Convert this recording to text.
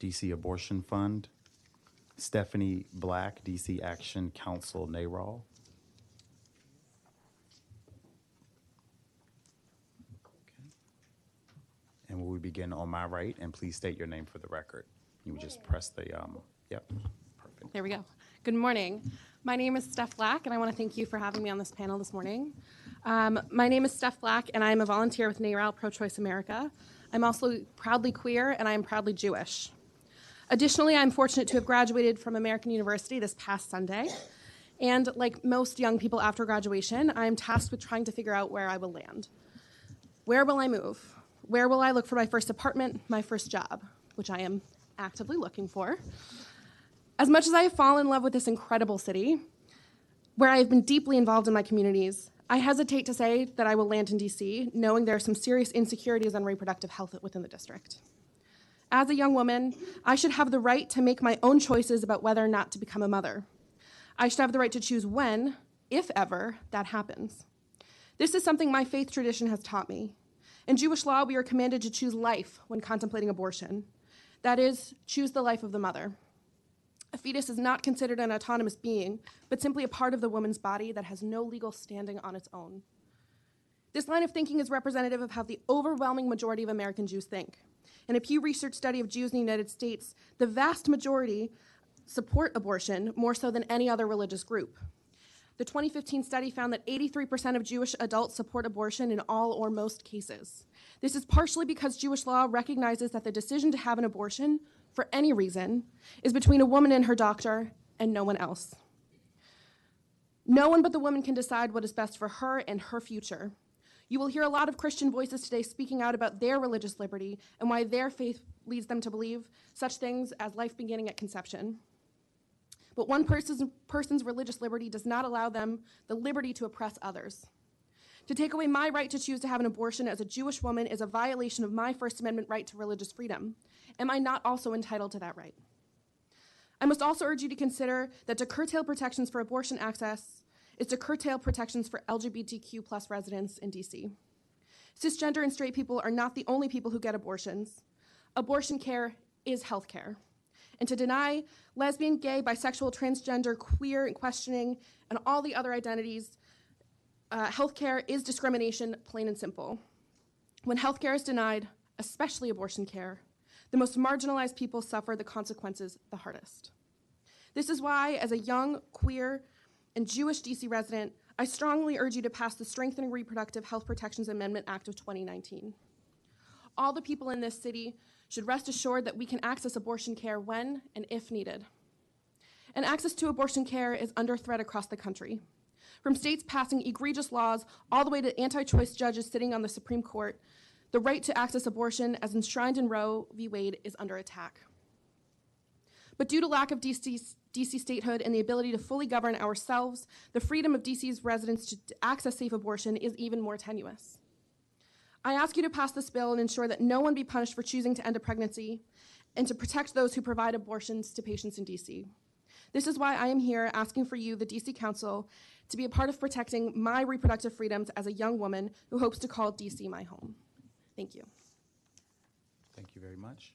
DC Abortion Fund. Stephanie Black, DC Action Council, NARAL. And we will begin on my right, and please state your name for the record. You would just press the, yep, perfect. There we go. Good morning. My name is Steph Black, and I want to thank you for having me on this panel this morning. My name is Steph Black, and I am a volunteer with NARAL Pro-Choice America. I'm also proudly queer, and I am proudly Jewish. Additionally, I'm fortunate to have graduated from American University this past Sunday. And like most young people after graduation, I am tasked with trying to figure out where I will land. Where will I move? Where will I look for my first apartment, my first job, which I am actively looking for? As much as I have fallen in love with this incredible city, where I have been deeply involved in my communities, I hesitate to say that I will land in DC, knowing there are some serious insecurities on reproductive health within the district. As a young woman, I should have the right to make my own choices about whether or not to become a mother. I should have the right to choose when, if ever, that happens. This is something my faith tradition has taught me. In Jewish law, we are commanded to choose life when contemplating abortion. That is, choose the life of the mother. A fetus is not considered an autonomous being, but simply a part of the woman's body that has no legal standing on its own. This line of thinking is representative of how the overwhelming majority of American Jews think. In a Pew Research study of Jews in the United States, the vast majority support abortion more so than any other religious group. The 2015 study found that 83% of Jewish adults support abortion in all or most cases. This is partially because Jewish law recognizes that the decision to have an abortion, for any reason, is between a woman and her doctor and no one else. No one but the woman can decide what is best for her and her future. You will hear a lot of Christian voices today speaking out about their religious liberty and why their faith leads them to believe such things as life beginning at conception. But one person's religious liberty does not allow them the liberty to oppress others. To take away my right to choose to have an abortion as a Jewish woman is a violation of my First Amendment right to religious freedom. Am I not also entitled to that right? I must also urge you to consider that to curtail protections for abortion access is to curtail protections for LGBTQ plus residents in DC. Cisgender and straight people are not the only people who get abortions. Abortion care is health care. And to deny lesbian, gay, bisexual, transgender, queer, and questioning, and all the other identities, healthcare is discrimination, plain and simple. When healthcare is denied, especially abortion care, the most marginalized people suffer the consequences the hardest. This is why, as a young, queer, and Jewish DC resident, I strongly urge you to pass the Strengthening Reproductive Health Protections Amendment Act of 2019. All the people in this city should rest assured that we can access abortion care when and if needed. And access to abortion care is under threat across the country. From states passing egregious laws all the way to anti-choice judges sitting on the Supreme Court, the right to access abortion as enshrined in Roe v. Wade is under attack. But due to lack of DC statehood and the ability to fully govern ourselves, the freedom of DC's residents to access safe abortion is even more tenuous. I ask you to pass this bill and ensure that no one be punished for choosing to end a pregnancy and to protect those who provide abortions to patients in DC. This is why I am here asking for you, the DC Council, to be a part of protecting my reproductive freedoms as a young woman who hopes to call DC my home. Thank you. Thank you very much.